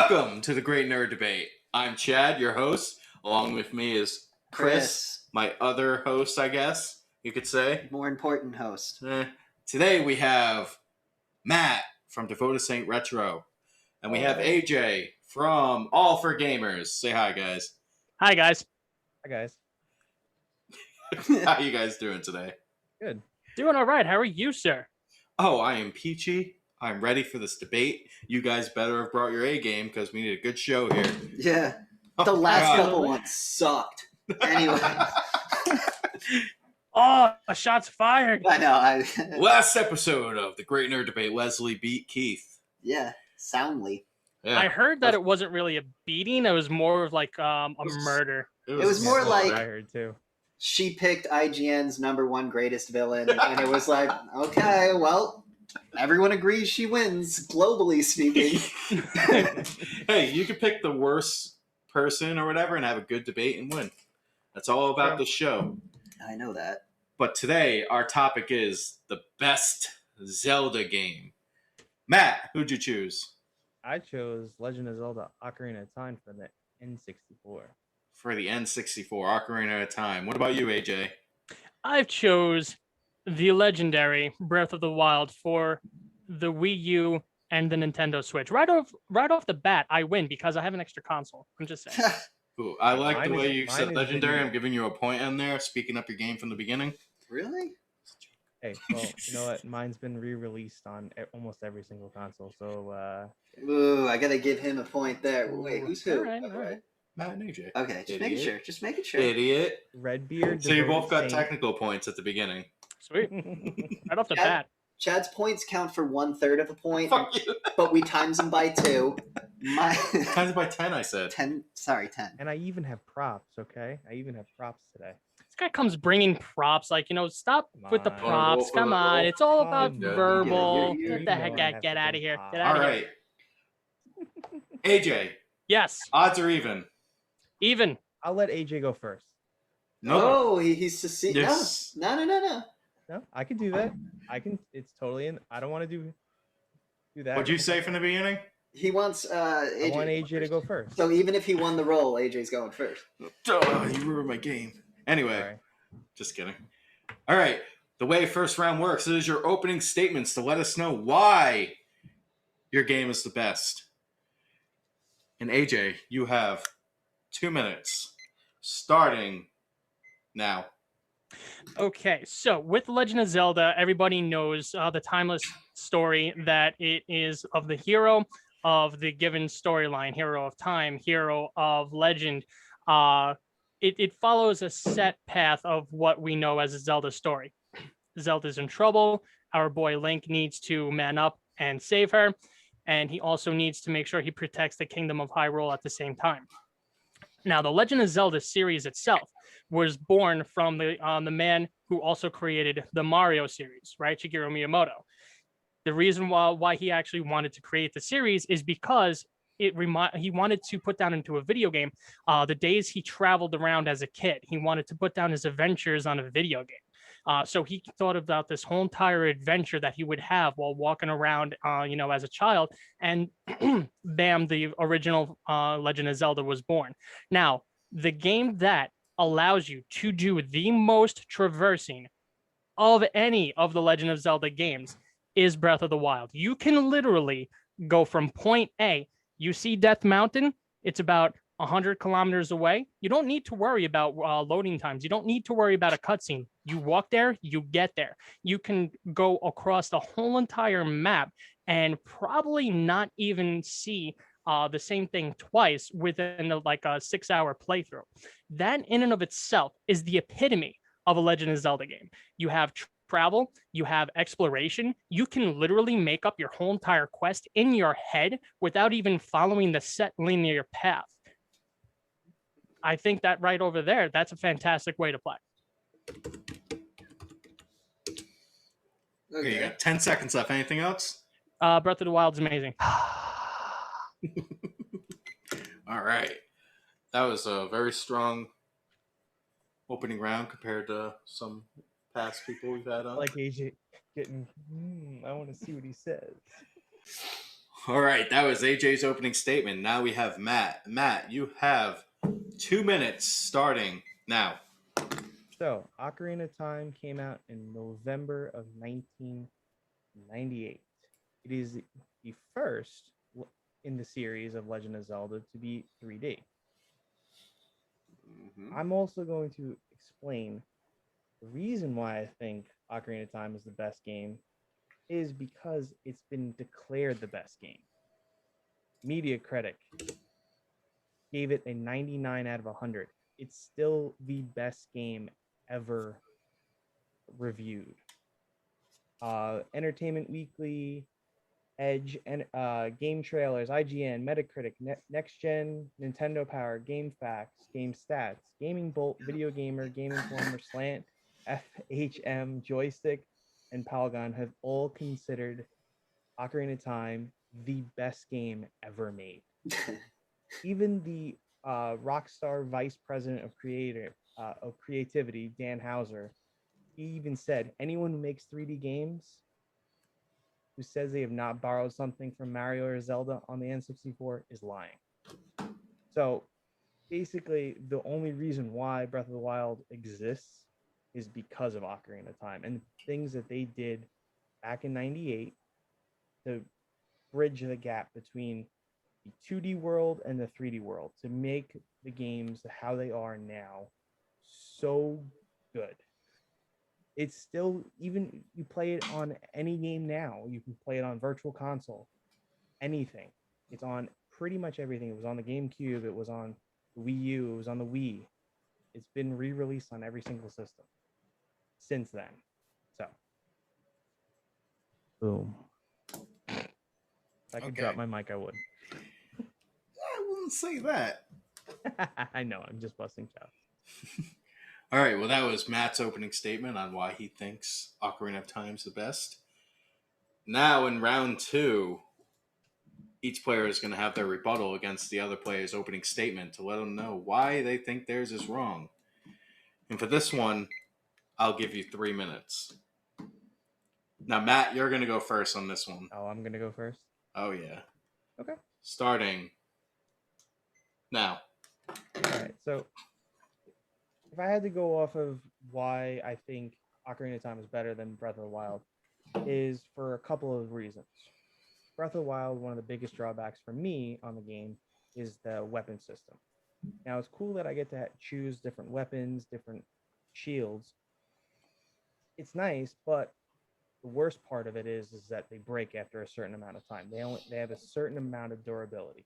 Welcome to the Great Ner-D-Bate. I'm Chad, your host. Along with me is Chris, my other host, I guess you could say. More important host. Today we have Matt from Devoted Saint Retro. And we have AJ from All for Gamers. Say hi, guys. Hi, guys. Hi, guys. How you guys doing today? Good. Doing all right. How are you, sir? Oh, I am peachy. I'm ready for this debate. You guys better have brought your A game because we need a good show here. Yeah. The last couple ones sucked. Anyway. Oh, shots fired. I know. Last episode of the Great Ner-D-Bate, Leslie beat Keith. Yeah, soundly. Yeah. I heard that it wasn't really a beating. It was more of like a murder. It was more like I heard too. She picked IGN's #1 greatest villain, and it was like, okay, well, everyone agrees she wins, globally speaking. Hey, you could pick the worst person or whatever and have a good debate and win. That's all about the show. I know that. But today, our topic is the best Zelda game. Matt, who'd you choose? I chose Legend of Zelda Ocarina of Time for the N64. For the N64, Ocarina of Time. What about you, AJ? I've chose the legendary Breath of the Wild for the Wii U and the Nintendo Switch. Right off the bat, I win because I have an extra console. I'm just saying. Ooh, I like the way you said mine is legendary. video. I'm giving you a point on there, speaking up your game from the beginning. Really? Hey, well, you know what? Mine's been re-released on almost every single console, so Ooh, I gotta give him a point there. Wait, who's who? All right. Matt and AJ. Okay, just making sure. Idiot. Redbeard. So you both got Saint- technical points at the beginning. Sweet. Right off the bat. Chad's points count for 1/3 of a point, Fuck you. but we times them by 2. Times by 10, I said. 10. And I even have props. Okay, I even have props today. This guy comes bringing props. Like, stop with the Come on. props. Come on. It's all about Come on. verbal. You're Get the heck out. Get out of here. Get All out of here. right. AJ, Yes. odds are even. Even. I'll let AJ go first. No. Oh, he's secede. Yes. No. No, I can do that. I can. It's totally in. I don't want to do that. What'd you say from the beginning? He wants AJ. I want AJ to go first. So even if he won the roll, AJ's going first. Oh, you ruined my game. Anyway, Sorry. just kidding. All right. The way first round works is your opening statements to let us know why your game is the best. And AJ, you have 2 minutes starting now. Okay, so with Legend of Zelda, everybody knows the timeless story that it is of the hero of the given storyline, hero of time, hero of legend. It follows a set path of what we know as a Zelda story. Zelda's in trouble. Our boy Link needs to man up and save her. And he also needs to make sure he protects the Kingdom of Hyrule at the same time. Now, the Legend of Zelda series itself was born from the man who also created the Mario series, right? Shigeru Miyamoto. The reason why he actually wanted to create the series is because he wanted to put down into a video game the days he traveled around as a kid. He wanted to put down his adventures on a video game. So he thought about this whole entire adventure that he would have while walking around, as a child, and bam, the original Legend of Zelda was born. Now, the game that allows you to do the most traversing of any of the Legend of Zelda games is Breath of the Wild. You can literally go from point A. You see Death Mountain, it's about 100 kilometers away. You don't need to worry about loading times. You don't need to worry about a cutscene. You walk there, you get there. You can go across the whole entire map and probably not even see the same thing twice within a 6-hour playthrough. That in and of itself is the epitome of a Legend of Zelda game. You have travel, you have exploration. You can literally make up your whole entire quest in your head without even following the set linear path. I think that right over there, that's a fantastic way to play. Okay, you got 10 seconds left. Anything else? Breath of the Wild is amazing. All right. That was a very strong opening round compared to some past people we've had on. Like AJ getting. I want to see what he says. All right, that was AJ's opening statement. Now we have Matt. Matt, you have 2 minutes starting now. So, Ocarina of Time came out in November of 1998. It is the first in the series of Legend of Zelda to be 3D. I'm also going to explain the reason why I think Ocarina of Time is the best game is because it's been declared the best game. Media Critic gave it a 99 out of 100. It's still the best game ever reviewed. Entertainment Weekly, Edge, and Game Trailers, IGN, Metacritic, Next Gen, Nintendo Power, GameFAQs, Game Stats, Gaming Bolt, Video Gamer, Game Informer, Slant, FHM, Joystick, and Polygon have all considered Ocarina of Time the best game ever made. Even the Rockstar Vice President of Creativity, Dan Houser, he even said, anyone who makes 3D games who says they have not borrowed something from Mario or Zelda on the N64 is lying. So basically, the only reason why Breath of the Wild exists is because of Ocarina of Time and things that they did back in 98 to bridge the gap between the 2D world and the 3D world to make the games how they are now so good. It's still, even you play it on any game now, you can play it on virtual console, anything. It's on pretty much everything. It was on the GameCube, it was on the Wii U, it was on the Wii. It's been re-released on every single system since then. So, boom. If I could drop my mic, I would. I wouldn't say that. I know, I'm just busting chops. All right, well, that was Matt's opening statement on why he thinks Ocarina of Time's the best. Now, in round 2, each player is going to have their rebuttal against the other player's opening statement to let them know why they think theirs is wrong. And for this one, I'll give you 3 minutes. Now, Matt, you're going to go first on this one. Oh, I'm going to go first? Oh, yeah. Okay. Starting now. All right, so if I had to go off of why I think Ocarina of Time is better than Breath of the Wild, is for a couple of reasons. Breath of the Wild, one of the biggest drawbacks for me on the game is the weapon system. Now, it's cool that I get to choose different weapons, different shields. It's nice, but the worst part of it is that they break after a certain amount of time. They have a certain amount of durability.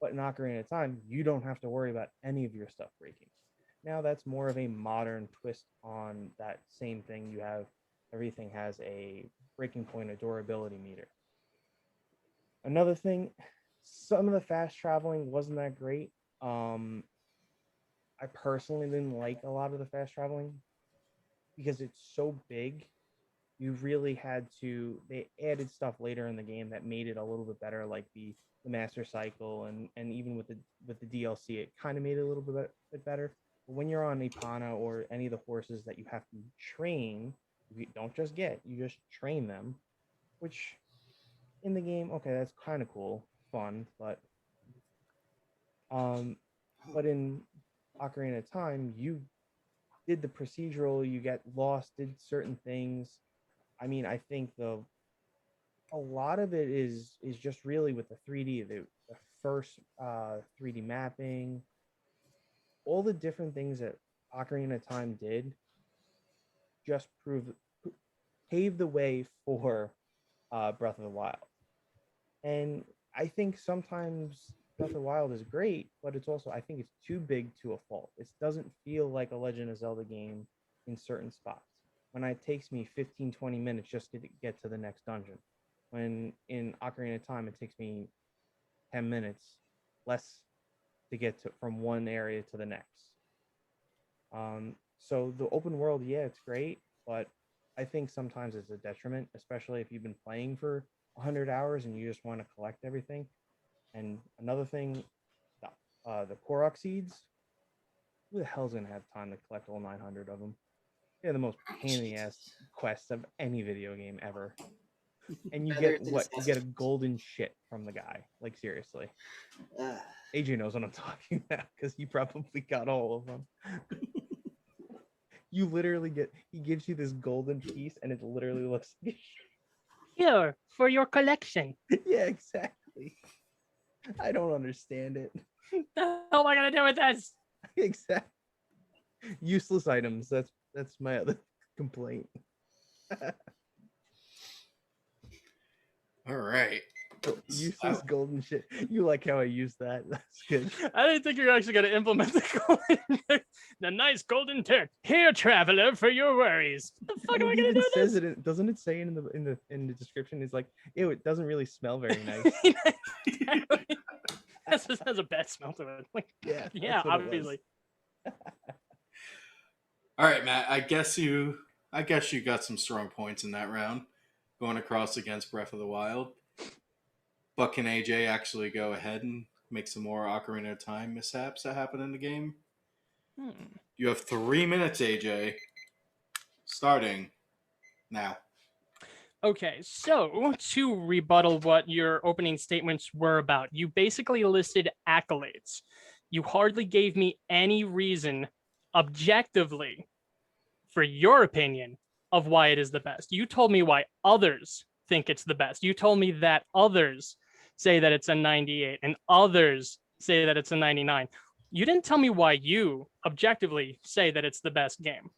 But in Ocarina of Time, you don't have to worry about any of your stuff breaking. Now that's more of a modern twist on that same thing. You have everything has a breaking point, a durability meter. Another thing, some of the fast traveling wasn't that great. I personally didn't like a lot of the fast traveling because it's so big. You really had to. They added stuff later in the game that made it a little bit better, like the Master Cycle, and even with the DLC, it kind of made it a little bit better. But when you're on Epona or any of the horses that you have to train, you don't just get, you just train them, which in the game, okay, that's kind of cool, fun, but in Ocarina of Time, you did the procedural, you get lost, did certain things. I mean, I think a lot of it is just really with the 3D, the first 3D mapping, all the different things that Ocarina of Time did just paved the way for Breath of the Wild. And I think sometimes Breath of the Wild is great, but it's also, I think it's too big to a fault. It doesn't feel like a Legend of Zelda game in certain spots. When it takes me 15, 20 minutes just to get to the next dungeon. When in Ocarina of Time, it takes me 10 minutes less to get from one area to the next. So the open world, yeah, it's great, but I think sometimes it's a detriment, especially if you've been playing for 100 hours and you just want to collect everything. And another thing, the Korok seeds, who the hell's going to have time to collect all 900 of them? They're the most pain in the ass quests of any video game ever. And you Better get than what? You get a Assassin's. golden shit from the guy. Like seriously. Uh, AJ knows what I'm talking about because he probably got all of them. You literally get, he gives you this golden piece and it literally looks like Here for your collection. yeah, exactly. I don't understand it. The hell am I gonna do with this? Exactly. Useless items. That's my other complaint. All right. Useless golden shit. You like how I use that? That's good. I didn't think you were actually gonna implement the golden, the nice golden tick. Here, traveler, for your worries. What the fuck am I It gonna even do says this? it. Doesn't it say it in the description? It's like, ew, it doesn't really smell very nice. This just has a bad smell to it. Like, Yeah, yeah, that's what it was. obviously. All right, Matt. I guess you got some strong points in that round, going across against Breath of the Wild. But can AJ actually go ahead and make some more Ocarina of Time mishaps that happen in the game? You have 3 minutes, AJ. Starting now. Okay, so to rebuttal what your opening statements were about, you basically listed accolades. You hardly gave me any reason objectively for your opinion of why it is the best. You told me why others think it's the best. You told me that others say that it's a 98 and others say that it's a 99. You didn't tell me why you objectively say that it's the best game.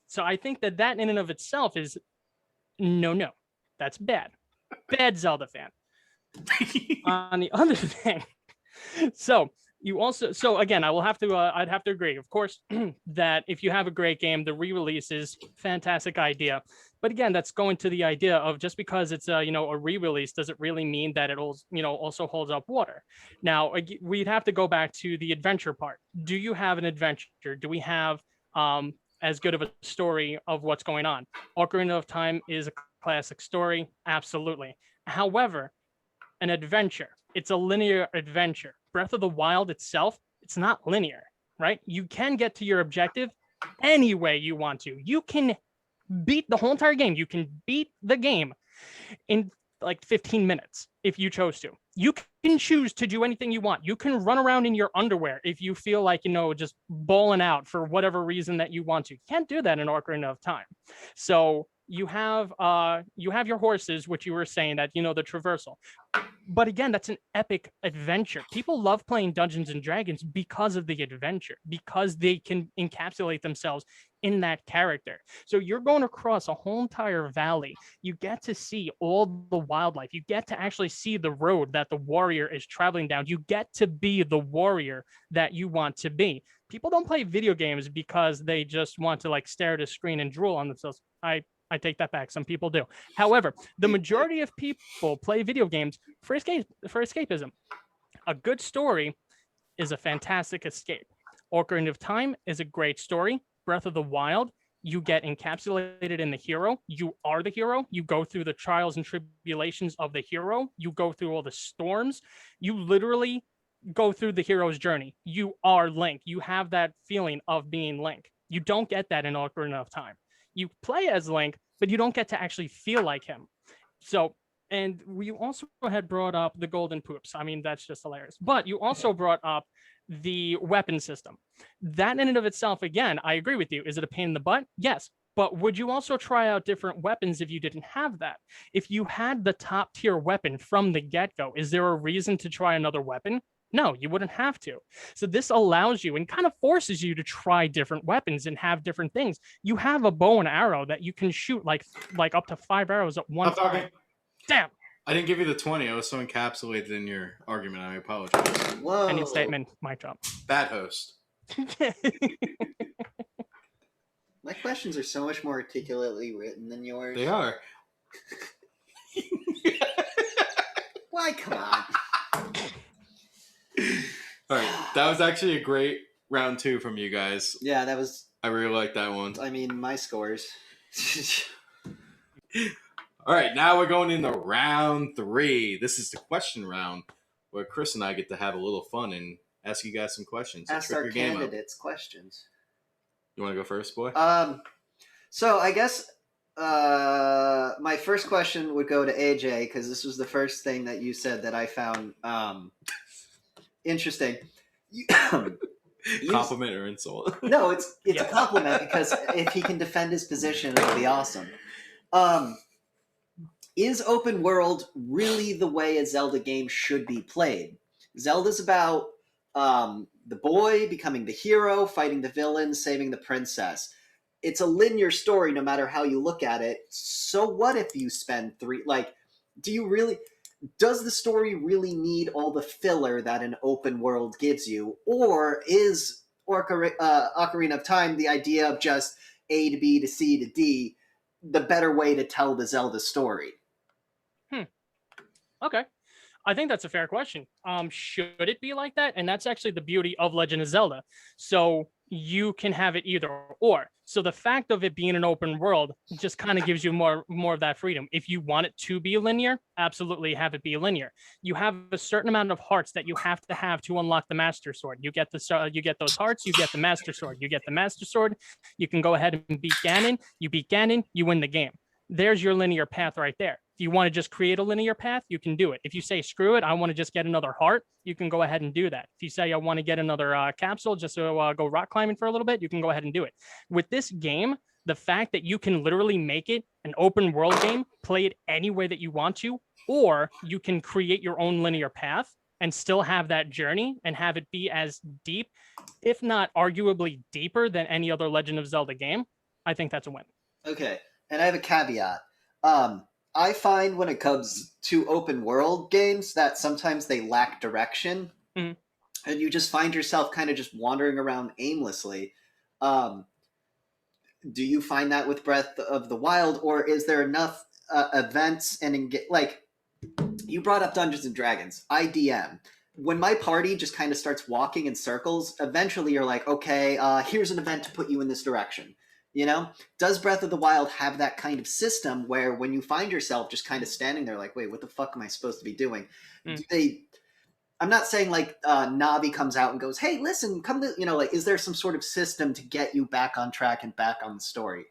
So I think that that in and of itself is no, that's bad. Bad Zelda fan. On the other thing, so you also, so again, I will have to, I'd have to agree, of course, that if you have a great game, the re-release is fantastic idea. But again, that's going to the idea of just because it's a, a re-release, does it really mean that it also holds up water? Now, we'd have to go back to the adventure part. Do you have an adventure? Do we have as good of a story of what's going on? Ocarina of Time is a classic story, absolutely. However, an adventure, it's a linear adventure. Breath of the Wild itself, it's not linear, right? You can get to your objective any way you want to. You can beat the whole entire game. You can beat the game in like 15 minutes if you chose to. You can choose to do anything you want. You can run around in your underwear if you feel like, just bawling out for whatever reason that you want to. You can't do that in Ocarina of Time. So you have your horses, which you were saying that, the traversal. But again, that's an epic adventure. People love playing Dungeons and Dragons because of the adventure, because they can encapsulate themselves in that character. So you're going across a whole entire valley. You get to see all the wildlife. You get to actually see the road that the warrior is traveling down. You get to be the warrior that you want to be. People don't play video games because they just want to stare at a screen and drool on themselves. I take that back. Some people do. However, the majority of people play video games for escapism. A good story is a fantastic escape. Ocarina of Time is a great story. Breath of the Wild, you get encapsulated in the hero. You are the hero. You go through the trials and tribulations of the hero. You go through all the storms. You literally go through the hero's journey. You are Link. You have that feeling of being Link. You don't get that in Ocarina of Time. You play as Link, but you don't get to actually feel like him. So, and we also had brought up the golden poops. I mean, that's just hilarious. But you also brought up the weapon system. That in and of itself, again, I agree with you. Is it a pain in the butt? Yes. But would you also try out different weapons if you didn't have that? If you had the top tier weapon from the get-go, is there a reason to try another weapon? No, you wouldn't have to. So this allows you and kind of forces you to try different weapons and have different things. You have a bow and arrow that you can shoot like up to 5 arrows at one time. Damn. I didn't give you the 20. I was so encapsulated in your argument. I apologize. Whoa. Any statement, mic drop. Bad host. My questions are so much more articulately written than yours. They are. Why, come on. All right. That was actually a great round 2 from you guys. Yeah, that was, I really like that one. I mean, my scores. All right, now we're going into round 3. This is the question round where Chris and I get to have a little fun and ask you guys some questions. Ask our candidates questions. You want to go first, boy? So I guess My first question would go to AJ because this was the first thing that you said that I found interesting. Compliment or insult? No, it's Yeah. a compliment because if he can defend his position, it'll be awesome. Is open world really the way a Zelda game should be played? Zelda's about the boy becoming the hero, fighting the villain, saving the princess. It's a linear story no matter how you look at it. So what if you spend does the story really need all the filler that an open world gives you? Or is Ocarina of Time the idea of just A to B to C to D the better way to tell the Zelda story? Okay. I think that's a fair question. Should it be like that? And that's actually the beauty of Legend of Zelda. So you can have it either or. So the fact of it being an open world just kind of gives you more of that freedom. If you want it to be linear, absolutely have it be linear. You have a certain amount of hearts that you have to unlock the Master Sword. You get those hearts, you get the Master Sword. You get the Master Sword, you can go ahead and beat Ganon. You beat Ganon, you win the game. There's your linear path right there. If you want to just create a linear path, you can do it. If you say, screw it, I want to just get another heart, you can go ahead and do that. If you say, I want to get another capsule just to go rock climbing for a little bit, you can go ahead and do it. With this game, the fact that you can literally make it an open world game, play it any way that you want to, or you can create your own linear path and still have that journey and have it be as deep, if not arguably deeper than any other Legend of Zelda game, I think that's a win. Okay, and I have a caveat. I find when it comes to open world games that sometimes they lack direction, Mhm. and you just find yourself kind of just wandering around aimlessly. Do you find that with Breath of the Wild, or is there enough events and like you brought up Dungeons and Dragons, IDM? When my party just kind of starts walking in circles, eventually you're like, okay, here's an event to put you in this direction. You know, does Breath of the Wild have that kind of system where when you find yourself just kind of standing there like, wait, what the fuck am I supposed to be doing? Do they, I'm not saying like Navi comes out and goes, hey, listen, come to, like, is there some sort of system to get you back on track and back on the story?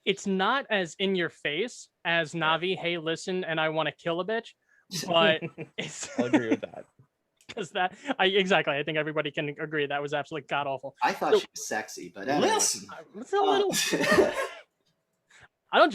It's not as in your face as Navi, hey, listen, and I want to kill a bitch, but it's I'll agree with that. because exactly. I think everybody can agree that was absolutely god awful. I thought she was sexy, but anyway. Listen. It's a little. I don't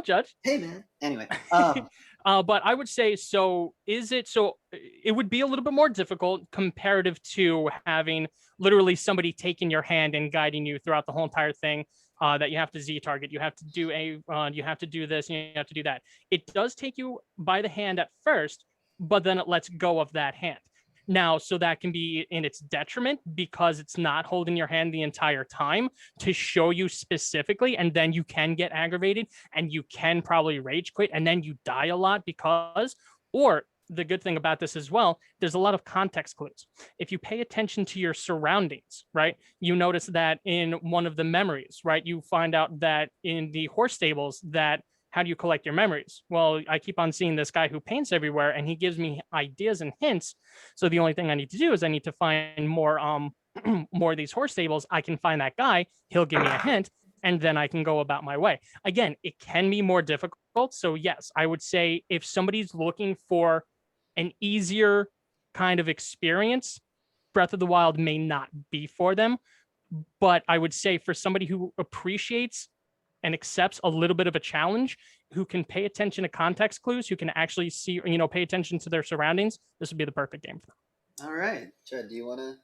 judge. Hey, man. Anyway. But I would say, so it would be a little bit more difficult comparative to having literally somebody taking your hand and guiding you throughout the whole entire thing. That you have to Z target, you have to do you have to do this, and you have to do that. It does take you by the hand at first, but then it lets go of that hand. Now, so that can be in its detriment because it's not holding your hand the entire time to show you specifically, and then you can get aggravated and you can probably rage quit and then you die a lot because, or the good thing about this as well, there's a lot of context clues. If you pay attention to your surroundings, right, you notice that in one of the memories, right, you find out that in the horse stables that how do you collect your memories? Well, I keep on seeing this guy who paints everywhere and he gives me ideas and hints. So the only thing I need to do is I need to find more more of these horse stables. I can find that guy, he'll give me a hint, and then I can go about my way. Again, it can be more difficult. So yes, I would say if somebody's looking for an easier kind of experience, Breath of the Wild may not be for them. But I would say for somebody who appreciates and accepts a little bit of a challenge, who can pay attention to context clues, who can actually see, pay attention to their surroundings, this would be the perfect game for them. All right. Chad, do you want to?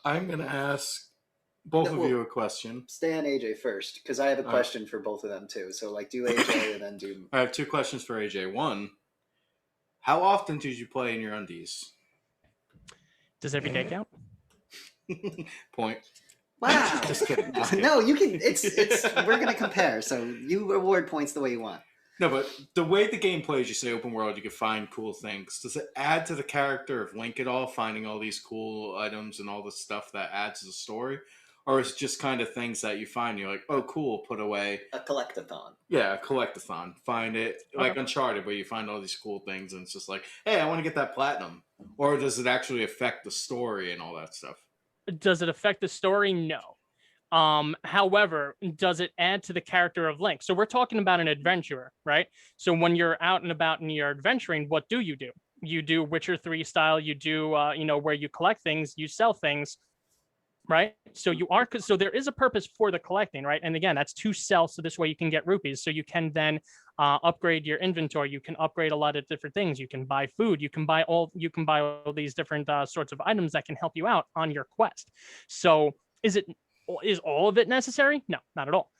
I'm going to ask both of you a question. Stay on AJ first, because I have a question for both of them too. So, do AJ and then do... I have two questions for AJ. One, how often did you play in your undies? Does every day count? Point. Wow. Just kidding. No, you can. It's. We're gonna compare, so you award points the way you want. No, but the way the game plays, you say open world, you can find cool things. Does it add to the character of Link at all, finding all these cool items and all the stuff that adds to the story? Or is it just kind of things that you find, you're like, oh, cool, put away. A collectathon. Yeah, a collectathon. Find it, like Uncharted, where you find all these cool things, and it's just like, hey, I want to get that platinum. Or does it actually affect the story and all that stuff? Does it affect the story? No. However, does it add to the character of Link? So we're talking about an adventurer, right? So when you're out and about and you're adventuring, what do? You do Witcher 3 style, you do, where you collect things, you sell things, right? So you are, so there is a purpose for the collecting, right? And again, that's to sell. So this way you can get rupees. So you can then upgrade your inventory. You can upgrade a lot of different things. You can buy food. You can buy all these different sorts of items that can help you out on your quest. So is all of it necessary? No, not at all.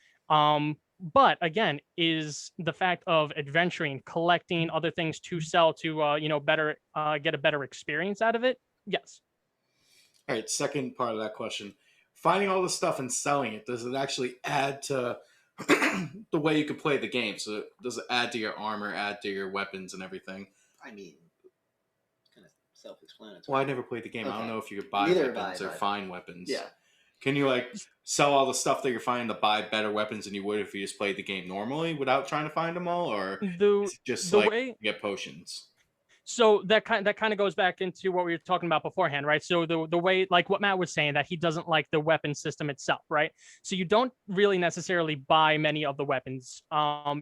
But again, is the fact of adventuring, collecting other things to sell to better get a better experience out of it? Yes. All right, second part of that question. Finding all this stuff and selling it, does it actually add to the way you can play the game? So does it add to your armor, add to your weapons and everything? I mean, kind of self-explanatory. Well, I never played the game. Okay. I don't know if you could buy Neither weapons have or I. find weapons. Yeah. Can you sell all the stuff that you're finding to buy better weapons than you would if you just played the game normally without trying to find them all, or is it just you get potions? So that kind of goes back into what we were talking about beforehand, right? So the way, like what Matt was saying, that he doesn't like the weapon system itself, right? So you don't really necessarily buy many of the weapons.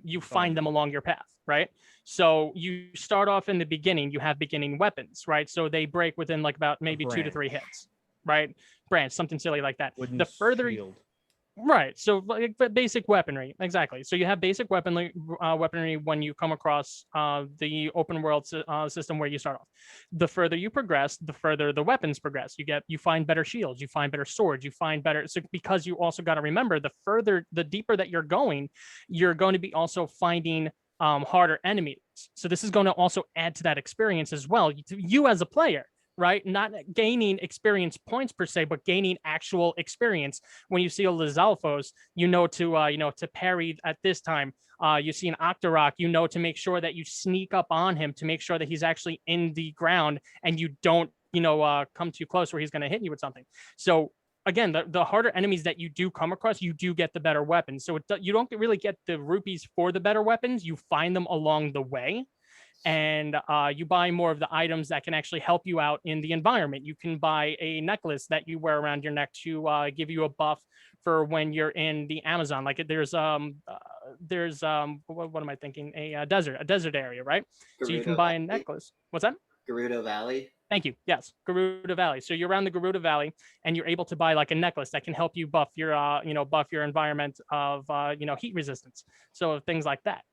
You find them along your path, right? So you start off in the beginning, you have beginning weapons, right? So they break within like about maybe 2 to 3 hits, right? Branch, something silly like that. Wooden the further shield. Right. So like basic weaponry. Exactly. So you have basic weaponry when you come across the open world system where you start off. The further you progress, the further the weapons progress. You find better shields, you find better swords, you find better. So because you also got to remember, the deeper that you're going to be also finding harder enemies. So this is going to also add to that experience as well. You as a player, right? Not gaining experience points per se, but gaining actual experience. When you see a Lizalfos, to parry at this time. You see an Octorok, to make sure that you sneak up on him to make sure that he's actually in the ground and you don't, come too close where he's going to hit you with something. So again, the harder enemies that you do come across, you do get the better weapons. So you don't really get the rupees for the better weapons. You find them along the way. And you buy more of the items that can actually help you out in the environment. You can buy a necklace that you wear around your neck to give you a buff for when you're in the Amazon. Like there's what am I thinking? A desert area, right? Gerudo So you can buy Valley. a necklace. What's that? Gerudo Valley. Thank you. Yes, Garuda Valley. So you're around the Garuda Valley, and you're able to buy like a necklace that can help you buff your environment of heat resistance. So things like that.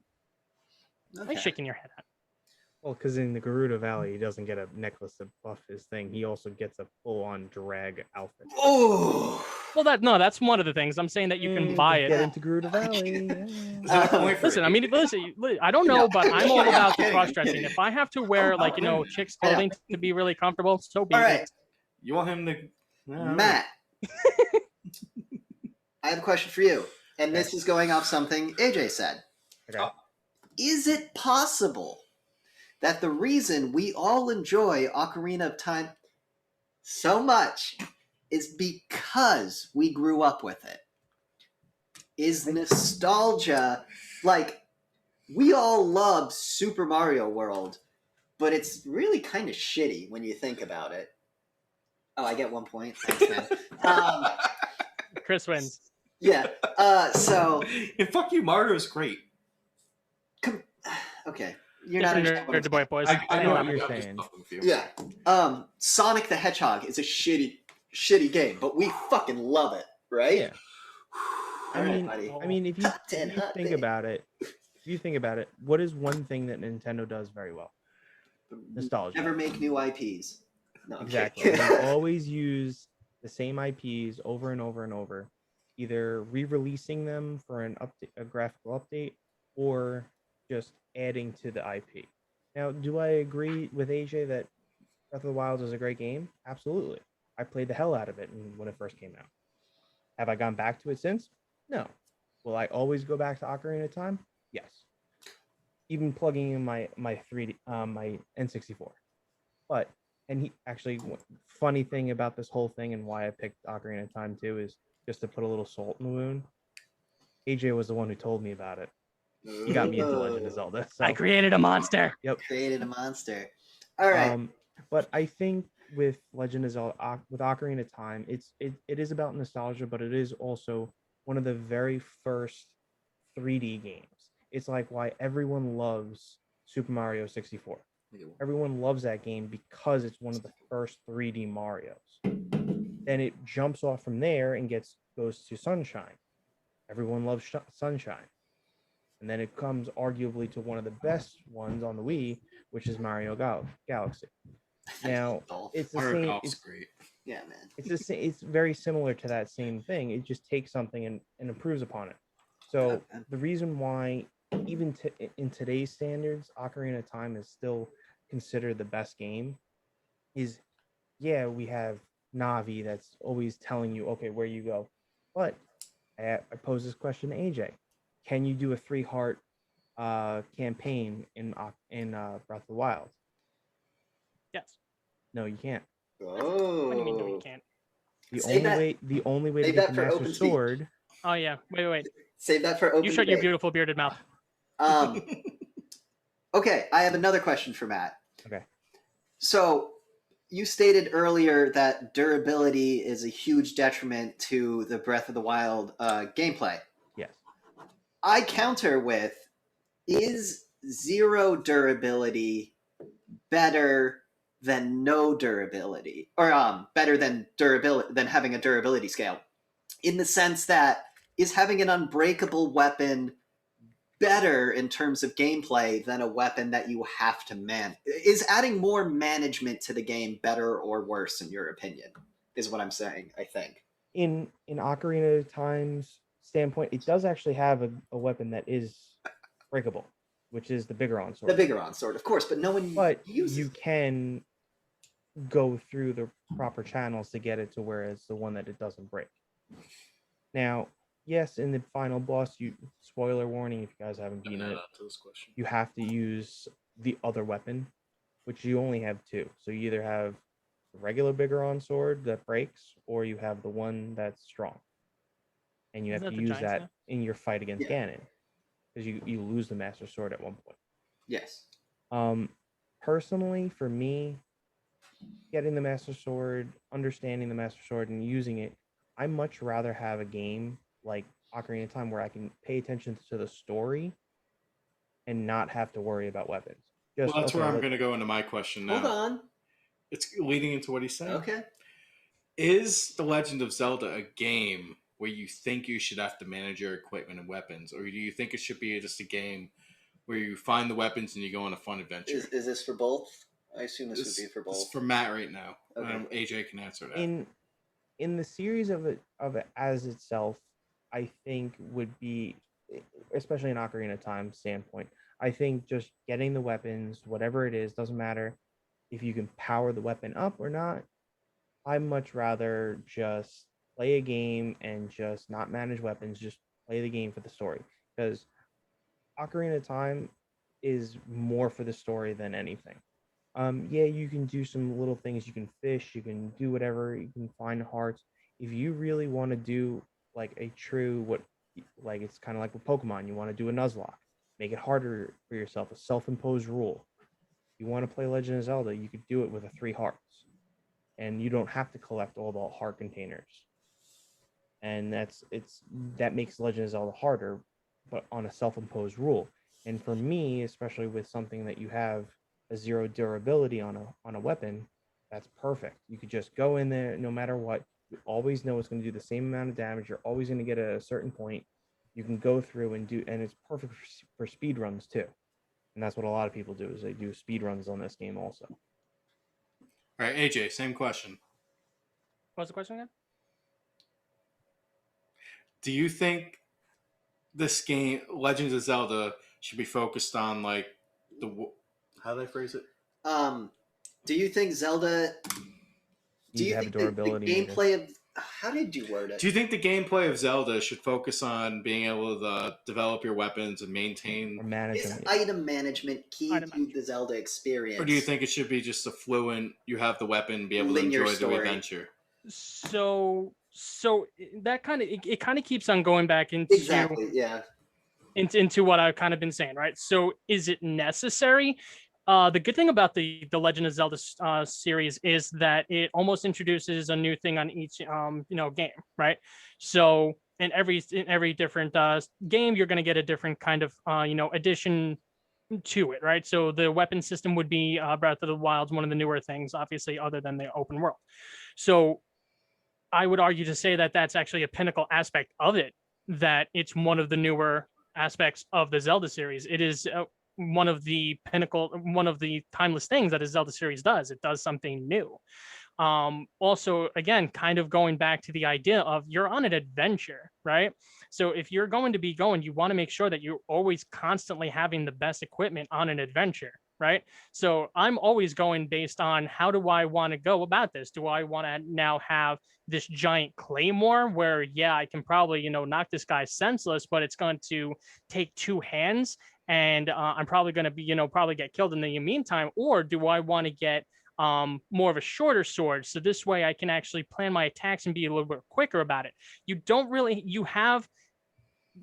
Okay. Why are you shaking your head at? Well, because in the Garuda Valley, he doesn't get a necklace to buff his thing. He also gets a full-on drag outfit. Oh. Well, that's one of the things. I'm saying that you can buy it. Get into Garuda Valley. Listen, I don't know, but I'm all about the cross-dressing. If I have to wear chicks clothing to be really comfortable, so be All it. right, You want him to... Matt. I have a question for you, and this is going off something AJ said. Okay. Is it possible that the reason we all enjoy Ocarina of Time so much is because we grew up with it? Is nostalgia, like, we all love Super Mario World, but it's really kind of shitty when you think about it. Oh, I get 1 point. Thanks, man. Chris wins. Yeah. So. And fuck you, Mario's great. Okay. You're not Different nerd to boy boys. I know what you're saying. Yeah. Sonic the Hedgehog is a shitty game, but we fucking love it, right? Yeah. I mean, if you think about it, what is one thing that Nintendo does very well? Nostalgia. Never make new IPs. No, exactly. They always use the same IPs over and over and over, either re-releasing them for a graphical update, or just adding to the IP. Now, do I agree with AJ that Breath of the Wild is a great game? Absolutely. I played the hell out of it when it first came out. Have I gone back to it since? No. Will I always go back to Ocarina of Time? Yes. Even plugging in my 3D my N64. But funny thing about this whole thing and why I picked Ocarina of Time too is just to put a little salt in the wound. AJ was the one who told me about it. He got me into Legend of Zelda. So. I created a monster. Yep. Created a monster. All right. But I think with Legend of Zelda with Ocarina of Time, it is about nostalgia, but it is also one of the very first 3D games. It's like why everyone loves Super Mario 64. Everyone loves that game because it's one of the first 3D Marios. Then it jumps off from there and goes to Sunshine. Everyone loves Sunshine. And then it comes arguably to one of the best ones on the Wii, which is Mario Galaxy. Now it's the Mario same. Golf's It's, great. Yeah, man. it's the same. It's very similar to that same thing. It just takes something and improves upon it. So the reason why, even in today's standards, Ocarina of Time is still considered the best game is, yeah, we have Navi that's always telling you, okay, where you go. But I pose this question to AJ: can you do a 3-heart campaign in Breath of the Wild? Yes. No, you can't. Oh. What do you mean? No, you can't. The Save only way to save get that the for Master open speak. Sword. Oh yeah. Wait. Save that for open You shut your debate. beautiful bearded mouth. Okay, I have another question for Matt. Okay. So you stated earlier that durability is a huge detriment to the Breath of the Wild gameplay. Yes. I counter with, is zero durability better than no durability, or better than having a durability scale, in the sense that, is having an unbreakable weapon better in terms of gameplay than a weapon that you have to man? Is adding more management to the game better or worse in your opinion? Is what I'm saying. I think In Ocarina of Time's standpoint, it does actually have a weapon that is breakable, which is the Bigoron sword. the Bigoron sword, of course, but no one But uses you it. can go through the proper channels to get it to where it's the one that it doesn't break. Now, yes, in the final boss, spoiler warning if you guys haven't beaten it, you have to use the other weapon, which you only have 2. So you either have the regular Bigoron sword that breaks, or you have the one that's strong. And you Isn't have that to the use giant that staff? in your fight against Yeah. Ganon. Because you lose the Master Sword at one point. Yes. Personally, for me, getting the Master Sword, understanding the Master Sword, and using it, I much rather have a game like Ocarina of Time where I can pay attention to the story and not have to worry about weapons. Well, that's where I'm going to go into my question now. Hold on. It's leading into what he's saying. Okay. Is The Legend of Zelda a game where you think you should have to manage your equipment and weapons, or do you think it should be just a game where you find the weapons and you go on a fun adventure? Is this for both? I assume this would be for This is both. for Matt right now. Okay. AJ can answer that. In the series of it as itself, I think would be, especially in Ocarina of Time standpoint, I think just getting the weapons, whatever it is, doesn't matter if you can power the weapon up or not. I'd much rather just play a game and just not manage weapons, just play the game for the story. Because Ocarina of Time is more for the story than anything. Yeah, you can do some little things. You can fish, you can do whatever, you can find hearts. If you really want to do like a true like it's kind of like with Pokemon, you want to do a Nuzlocke, make it harder for yourself, a self-imposed rule. You want to play Legend of Zelda, you could do it with a 3 hearts, and you don't have to collect all the heart containers. And that makes Legend of Zelda harder, but on a self-imposed rule. And for me, especially with something that you have a 0 durability on a weapon, that's perfect. You could just go in there no matter what. You always know it's going to do the same amount of damage. You're always going to get at a certain point. You can go through and it's perfect for speed runs too. And that's what a lot of people do, is they do speed runs on this game also. All right, AJ, same question. What's the question again? Do you think this game, Legends of Zelda, should be focused on like how do I phrase it? Do you think Zelda? Do you have think durability the gameplay of how did you word it? Do you think the gameplay of Zelda should focus on being able to develop your weapons and maintain or manage Is them? item management key Item to management. the Zelda experience? or do you think it should be just a fluent, you have the weapon, be able to Linear enjoy the story. adventure? So that kind of it kind of keeps on going back into Exactly. Yeah. into what I've kind of been saying, right? So is it necessary? The good thing about the Legend of Zelda series is that it almost introduces a new thing on each game, right? So in every different game, you're going to get a different kind of addition to it, right? So the weapon system would be Breath of the Wild's one of the newer things, obviously, other than the open world. So I would argue to say that that's actually a pinnacle aspect of it, that it's one of the newer aspects of the Zelda series. It is one of the timeless things that a Zelda series does. It does something new. Also, again, kind of going back to the idea of you're on an adventure, right? So if you're going to be going, you want to make sure that you're always constantly having the best equipment on an adventure, right? So I'm always going based on how do I want to go about this? Do I want to now have this giant claymore where, yeah, I can probably, knock this guy senseless, but it's going to take two hands and I'm probably going to be, probably get killed in the meantime? Or do I want to get more of a shorter sword, so this way I can actually plan my attacks and be a little bit quicker about it? You have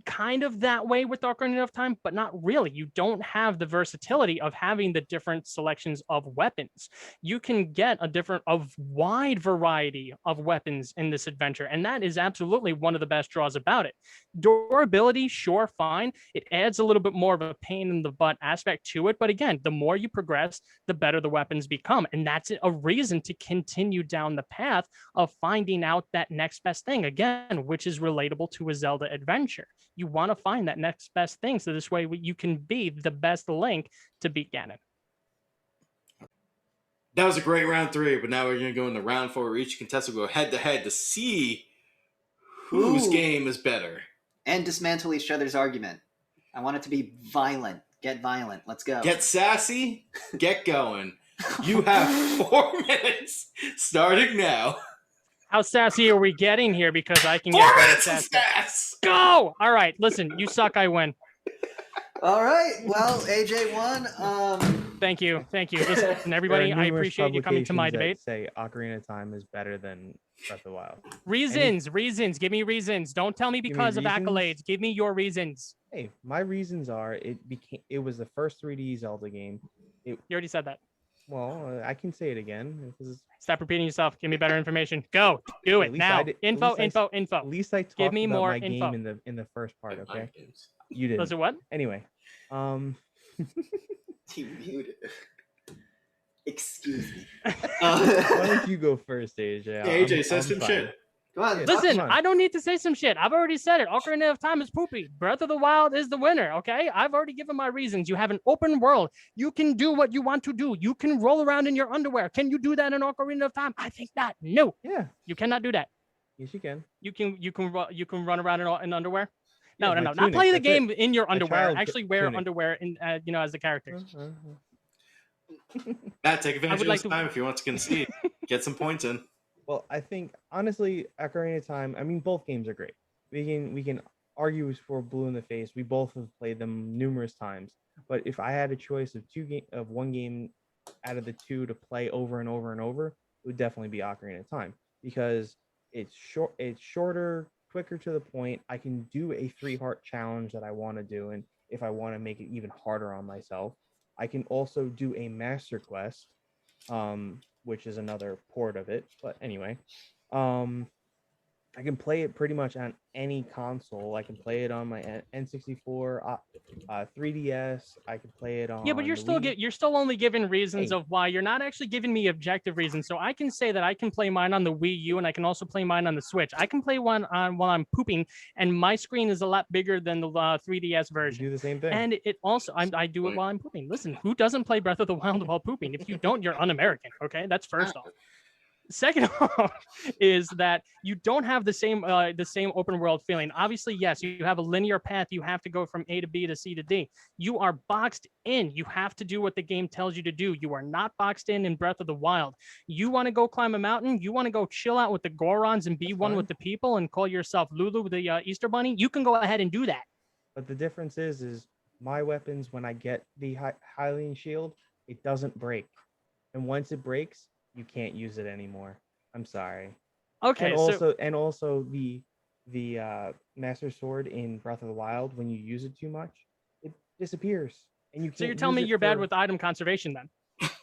kind of that way with Ocarina of Time, but not really. You don't have the versatility of having the different selections of weapons. You can get a wide variety of weapons in this adventure, and that is absolutely one of the best draws about it. Durability, sure, fine. It adds a little bit more of a pain in the butt aspect to it, but again, the more you progress, the better the weapons become, and that's a reason to continue down the path of finding out that next best thing, again, which is relatable to a Zelda adventure. You want to find that next best thing, so this way you can be the best Link to beat Ganon. That was a great round 3, but now we're going to go into round 4 where each contestant will go head to head to see whose game is better. And dismantle each other's argument. I want it to be violent. Get violent. Let's go. Get sassy. Get going. You have 4 minutes starting now. How sassy are we getting here? Because I can 4 get minutes of sassy. sass. Go! All right, listen, you suck, I win. All right. Well, AJ won. Thank you. Listen, everybody, I appreciate you coming to my debate. Say Ocarina of Time is better than Breath of the Wild. Reasons. Give me reasons. Don't tell me because of accolades. Give me your reasons. Hey, my reasons are it was the first 3D Zelda game. You already said that. Well, I can say it again. Stop repeating yourself. Give me better information. Go. Do it now. Info. At least I talked Give me about more my info. game in the first part, okay? You didn't. Was it what? Anyway. He muted. Excuse me. Why don't you go first, AJ? AJ, say some shit. Come on. Yeah, Listen, come on. I don't need to say some shit. I've already said it. Ocarina of Time is poopy. Breath of the Wild is the winner, okay? I've already given my reasons. You have an open world. You can do what you want to do. You can roll around in your underwear. Can you do that in Ocarina of Time? I think not. No. Yeah. You cannot do that. Yes, you can. You can run around in underwear. No, Yeah, no, my no. Not tunic, play the that's game in your underwear. child Actually wear tunic. underwear in as the character. Matt, take advantage of like this time if you want to concede. Get some points in. Well, I think honestly, Ocarina of Time. I mean, both games are great. We can argue for blue in the face. We both have played them numerous times. But if I had a choice of one game out of the two to play over and over and over, it would definitely be Ocarina of Time, because it's shorter, quicker to the point. I can do a 3-heart challenge that I want to do, and if I want to make it even harder on myself, I can also do a master quest, which is another port of it. But anyway, I can play it pretty much on any console. I can play it on my N64, 3DS. I can play it on. Yeah, but you're still only giving reasons of why. You're not actually giving me objective reasons. So I can say that I can play mine on the Wii U, and I can also play mine on the Switch. I can play one on while I'm pooping, and my screen is a lot bigger than the 3DS version. You do the same thing. And it also, I do it while I'm pooping. Listen, who doesn't play Breath of the Wild while pooping? If you don't, you're un-American. Okay, that's first off. Second off is that you don't have the same open world feeling. Obviously, yes, you have a linear path. You have to go from A to B to C to D. You are boxed in. You have to do what the game tells you to do. You are not boxed in Breath of the Wild. You want to go climb a mountain? You want to go chill out with the Gorons and be one with the people and call yourself Lulu, the Easter Bunny? You can go ahead and do that. But the difference is my weapons, when I get the Hylian shield, it doesn't break. And once it breaks, you can't use it anymore. I'm sorry. Okay. And also the Master Sword in Breath of the Wild, when you use it too much, it disappears. And you So you're can't telling use me it you're bad for- with item conservation then?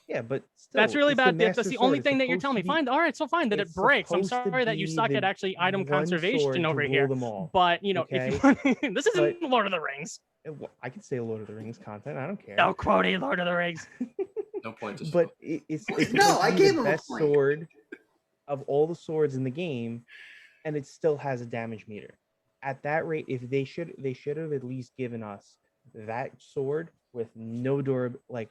Yeah, but That's still, really it's the bad. That's Master the Sword. only It's thing that you're supposed telling to me. Fine. All right, so fine that it it's breaks. I'm supposed to sorry that you be suck at the actually item one conservation sword over to here. rule them all. But you know, Okay? if you this isn't But- Lord of the Rings. I could say Lord of the Rings content. I don't care. No quoting Lord of the Rings. No point to But it's No, supposed I to be gave the him a best point. sword of all the swords in the game, and it still has a damage meter. At that rate, if they should have at least given us that sword with no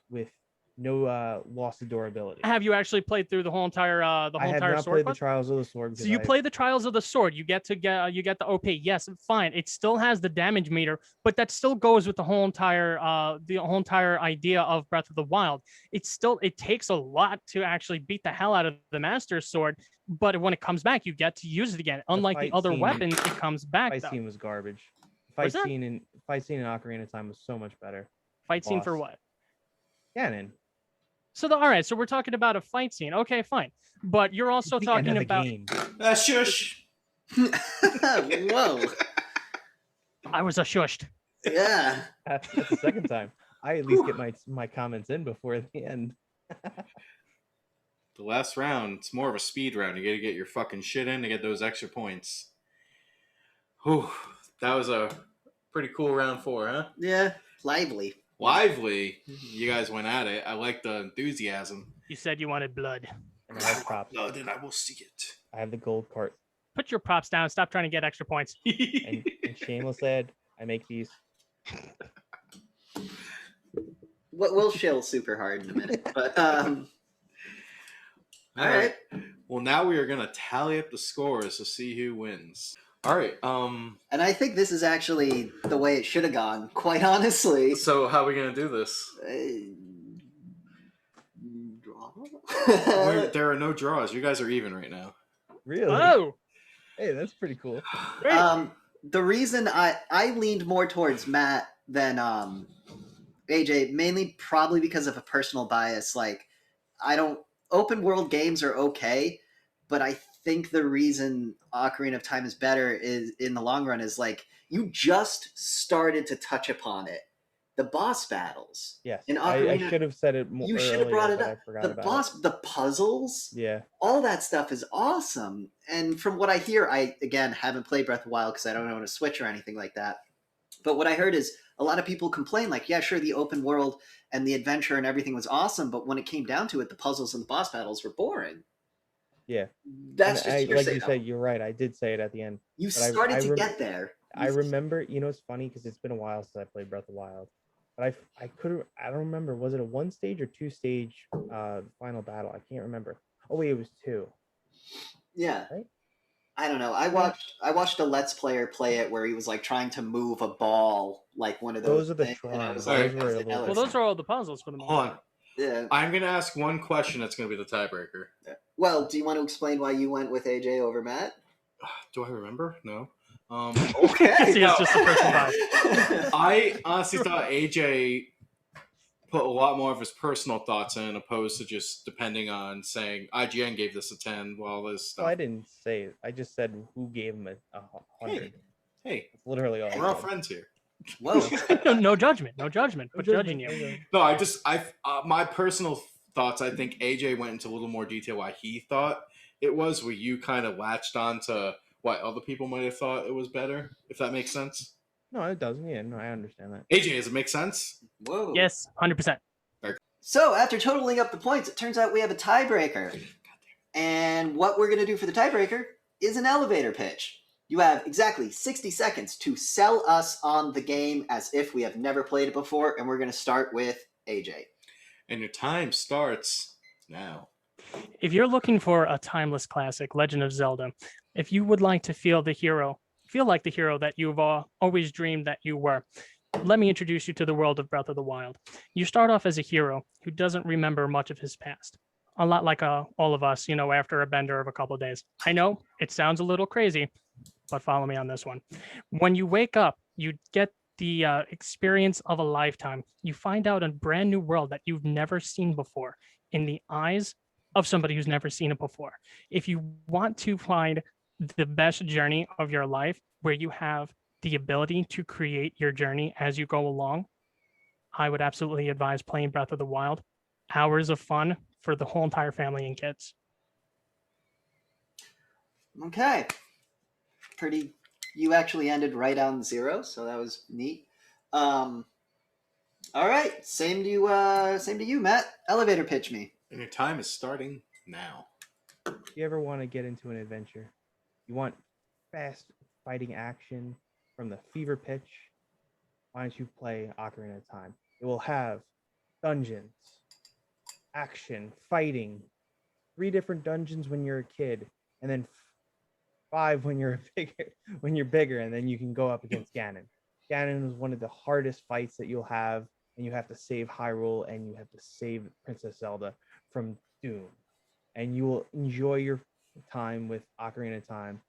with no loss of durability. Have you actually played through the whole entire I have entire not sword played the quest? Trials of the Sword. So because you I- play the Trials of the Sword. You get the OP. Yes, fine. It still has the damage meter, but that still goes with the whole entire idea of Breath of the Wild. It takes a lot to actually beat the hell out of the Master Sword, but when it comes back, you get to use it again. Unlike the fight other scene- weapons, it comes back fight though. scene was garbage. What's Fight that? scene in Ocarina of Time was so much better. Fight scene for boss. what? Ganon. So all right, so we're talking about a fight scene. Okay, fine. But you're also It's the end talking of the about game. Shush. Whoa. I was shushed. Yeah. That's the second time. I at least get my comments in before the end. The last round, it's more of a speed round. You got to get your fucking shit in to get those extra points. Whew, that was a pretty cool round 4, huh? Yeah. Lively. Lively. You guys went at it. I like the enthusiasm. You said you wanted blood. And I have props. No, then I will see it. I have the gold cart. Put your props down. Stop trying to get extra points. And shameless ad, I make these. We'll shill super hard in a minute. But all right. Well, now we are gonna tally up the scores to see who wins. All right. And I think this is actually the way it should have gone, quite honestly. So how are we gonna do this? Draw? There are no draws. You guys are even right now. Really? Oh, Hey, that's pretty cool. great. The reason I leaned more towards Matt than AJ, mainly probably because of a personal bias. Like, open world games are okay, but I think the reason Ocarina of Time is better is in the long run is like you just started to touch upon it. The boss battles. Yes. In I Ocarina- should have said it more. You should have brought it but up. I forgot The about boss, the puzzles, it. Yeah. all that stuff is awesome. And from what I hear, I again haven't played Breath of the Wild because I don't own a Switch or anything like that. But what I heard is a lot of people complain, like, yeah, sure, the open world and the adventure and everything was awesome, but when it came down to it, the puzzles and the boss battles were boring. Yeah. That's And just like hearsay, you though. said, you're right. I did say it at the end. You but I started to rem- get there. I remember, it's funny because it's been a while since I played Breath of the Wild. But I don't remember. Was it a 1-stage or 2-stage final battle? I can't remember. Oh wait, it was 2. Yeah. Right? I don't know. I watched a Let's Player play it where he was like trying to move a ball, like one of those. Those are the things, and I was shrines. like, Those that was were a a little hell of Well, a- those are all the puzzles for the most Hold on. part. Yeah. I'm gonna ask one question. That's gonna be the tiebreaker. Well, do you want to explain why you went with AJ over Matt? Do I remember? No. Okay. See, it's just a personal bias. I honestly thought AJ put a lot more of his personal thoughts in, opposed to just depending on saying IGN gave this a 10. Well, this stuff. Well, I didn't say it. I just said who gave him a 100. Hey, That's literally all. we're all I said. friends here. Whoa. No judgment. No judgment. But judging you. No, my personal thoughts. I think AJ went into a little more detail why he thought it was. Where you kind of latched on to what other people might have thought it was better. If that makes sense. No, it doesn't. Yeah, no, I understand that. AJ, does it make sense? Whoa. Yes, 100%. So after totaling up the points, it turns out we have a tiebreaker. And what we're going to do for the tiebreaker is an elevator pitch. You have exactly 60 seconds to sell us on the game as if we have never played it before, and we're going to start with AJ. And your time starts now. If you're looking for a timeless classic, Legend of Zelda, if you would like to feel like the hero that you've always dreamed that you were, let me introduce you to the world of Breath of the Wild. You start off as a hero who doesn't remember much of his past. A lot like all of us, after a bender of a couple of days. I know it sounds a little crazy, but follow me on this one. When you wake up, you get the experience of a lifetime. You find out a brand new world that you've never seen before in the eyes of somebody who's never seen it before. If you want to find the best journey of your life, where you have the ability to create your journey as you go along, I would absolutely advise playing Breath of the Wild. Hours of fun for the whole entire family and kids. Okay. Pretty. You actually ended right on 0, so that was neat. All right. Same to you, Matt. Elevator pitch me. And your time is starting now. If you ever want to get into an adventure, you want fast fighting action from the fever pitch, why don't you play Ocarina of Time? It will have dungeons, action, fighting, 3 different dungeons when you're a kid, and then 5 when you're bigger, and then you can go up against Ganon. Ganon is one of the hardest fights that you'll have, and you have to save Hyrule, and you have to save Princess Zelda from doom. And you will enjoy your time with Ocarina of Time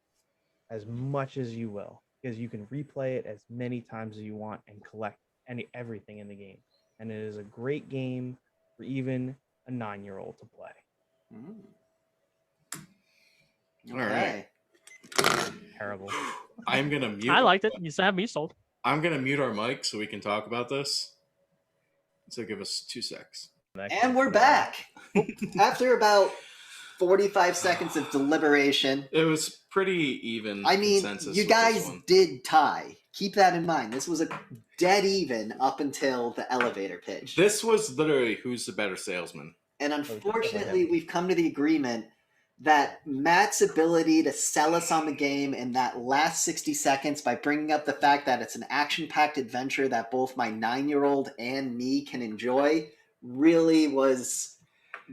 as much as you will, because you can replay it as many times as you want and collect everything in the game. And it is a great game for even a 9-year-old to play. Okay. All right. Terrible. I'm gonna mute. I liked it. You still have me sold. I'm gonna mute our mic so we can talk about this. So give us 2 secs. And we're back. After about 45 seconds of deliberation. It was pretty even. I mean, consensus you with this guys one. did tie. Keep that in mind. This was a dead even up until the elevator pitch. This was literally who's the better salesman. And unfortunately, we've come to the agreement that Matt's ability to sell us on the game in that last 60 seconds by bringing up the fact that it's an action-packed adventure that both my 9-year-old and me can enjoy really was...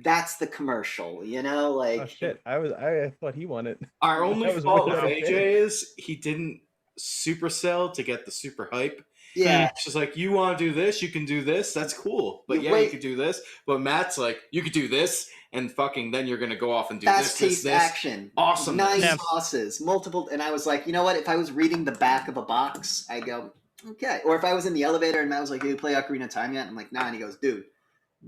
That's the commercial, you know? Like, oh shit! I thought he won it. Our only was fault way with better. AJ is he didn't supersell to get the super hype. yeah. It's just like, you want to do this, you can do this. That's cool. But You you wait- could do this. But Matt's like, you could do this, and fucking then you're going to go off and do Fast this, paced this. action. Awesome. 9 Yeah. bosses, multiple. And I was like, you know what? If I was reading the back of a box, I'd go, okay. Or if I was in the elevator and Matt was like, "Hey, you play Ocarina of Time yet?" I'm like, nah. And he goes, dude,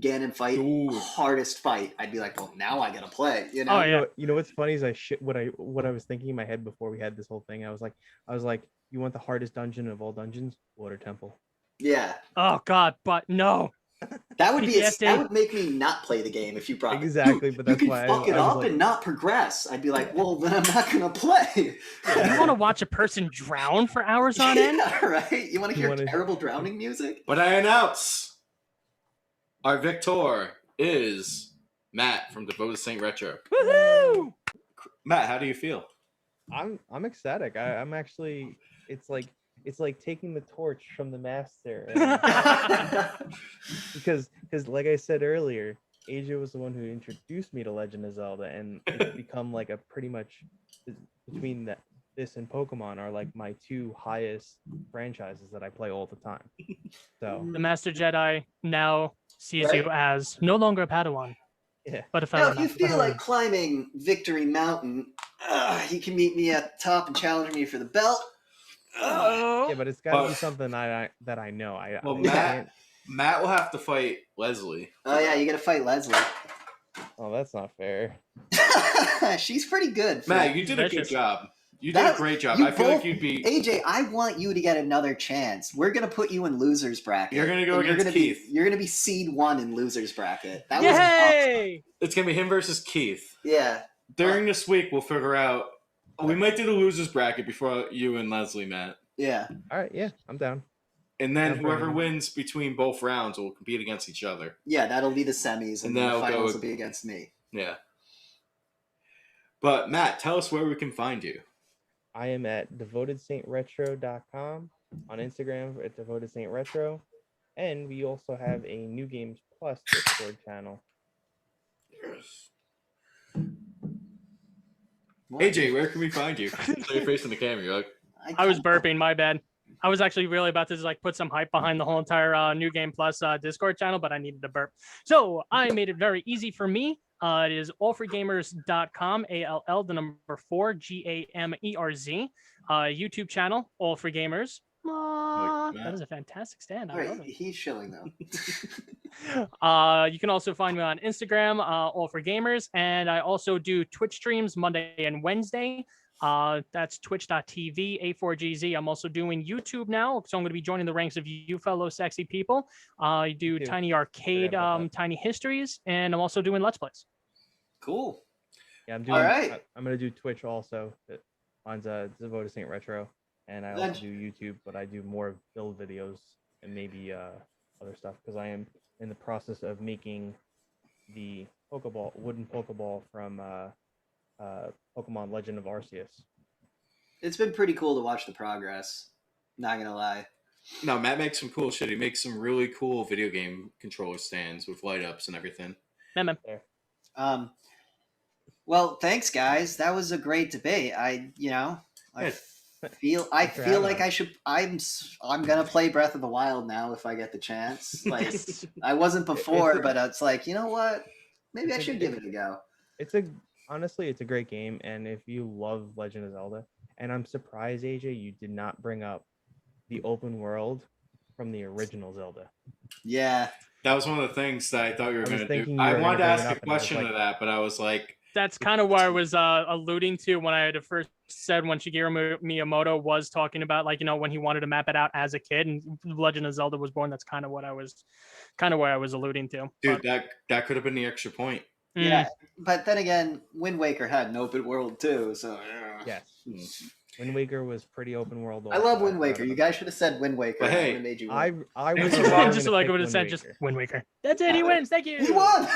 Ganon fight, Ooh. hardest fight. I'd be like, well, now I gotta play. You know? Oh, yeah. You know what's funny is what I was thinking in my head before we had this whole thing. I was like, you want the hardest dungeon of all dungeons? Water Temple. Yeah. Oh God, but no. That would be PTSD. that would make me not play the game if you brought Exactly, Dude, but that's you why can fuck it I was up like, and not progress. I'd be like, well, then I'm not gonna play. You want to watch a person drown for hours on end? Yeah, right? You want to You hear wanna- terrible drowning music? But I announce our victor is Matt from Devoted Saint Retro. Woohoo! Matt, how do you feel? I'm ecstatic. I'm actually. It's like taking the torch from the master. and- because like I said earlier, AJ was the one who introduced me to Legend of Zelda, and it's become like a pretty much between this and Pokemon are like my 2 highest franchises that I play all the time. So The Master Jedi now sees Right. you as no longer a Padawan, yeah, but a Now, fellow if you master. feel like climbing Victory Mountain, you can meet me at the top and challenge me for the belt. yeah, but it's got to But- be something that I know. Well, I Matt- can't- Matt will have to fight Leslie. Oh yeah, you gotta fight Leslie. Oh, that's not fair. She's pretty good. for- Matt, you did a good Vicious. job. You did That- a great job. you I feel like both- you'd be. AJ, I want you to get another chance. We're gonna put you in losers bracket. You're gonna go and against Keith. You're gonna be seed 1 in losers bracket. That was awesome. Yay! It's gonna be him versus Keith. Yeah. During this week, we'll figure out. We might do the losers bracket before you and Leslie, Matt. Yeah. All right, yeah, I'm down. And then Down for whoever anything. wins between both rounds will compete against each other. Yeah, that'll be the semis, and And then the that'll go finals with- will be against me. Yeah. But Matt, tell us where we can find you. I am at devotedsaintretro.com, on Instagram at devotedsaintretro, and we also have a New Games Plus Discord channel. What? AJ, where can we find you? So you're facing the camera. You're like, I was can't- burping, my bad. I was actually really about to like put some hype behind the whole entire New Game Plus Discord channel, but I needed to burp. So I made it very easy for me. It is allforgamers.com, ALL, the number 4, GAMERZ. YouTube channel, All for Gamers. Aw, Matt. that is a fantastic stand. All I love right, it. he's shilling though. You can also find me on Instagram, All for Gamers, and I also do Twitch streams Monday and Wednesday. That's twitch.tv, A4GZ. I'm also doing YouTube now, so I'm going to be joining the ranks of you fellow sexy people. I do too. Tiny Arcade, Forgot about that. Tiny Histories, and I'm also doing Let's Plays. Cool. Yeah, I'm All doing. right. I'm gonna do Twitch also. Mine's Devoted Saint Retro, and I also do YouTube, but I do more build videos and maybe other stuff because I am in the process of making the wooden Pokeball from Pokemon Legend of Arceus. It's been pretty cool to watch the progress. Not gonna lie. No, Matt makes some cool shit. He makes some really cool video game controller stands with light ups and everything. Man. Well, thanks, guys. That was a great debate. I feel like I should. I'm gonna play Breath of the Wild now if I get the chance. Like I wasn't before, but it's like, you know what? Maybe I should give it a go. Honestly, it's a great game, and if you love Legend of Zelda, and I'm surprised, AJ, you did not bring up the open world from the original Zelda. Yeah, that was one of the things that I thought you were going to do. I wanted to ask a question to that, but I was like, that's kind of what I was alluding to when I had first said when Shigeru Miyamoto was talking about, like, when he wanted to map it out as a kid and Legend of Zelda was born. That's kind of what I was alluding to. Dude, that could have been the extra point. Yeah, but then again, Wind Waker had an open world too, so yes. Wind Waker was pretty open world. I love Wind Waker. You guys should have said Wind Waker. But hey, made you I was just like I would have said just Wind Waker. That's it. He wins. Thank you. He won.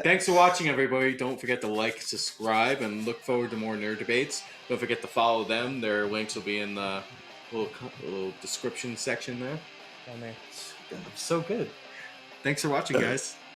Thanks for watching, everybody. Don't forget to like, subscribe, and look forward to more nerd debates. Don't forget to follow them. Their links will be in the little description section there. Down there. So good. Thanks for watching, guys.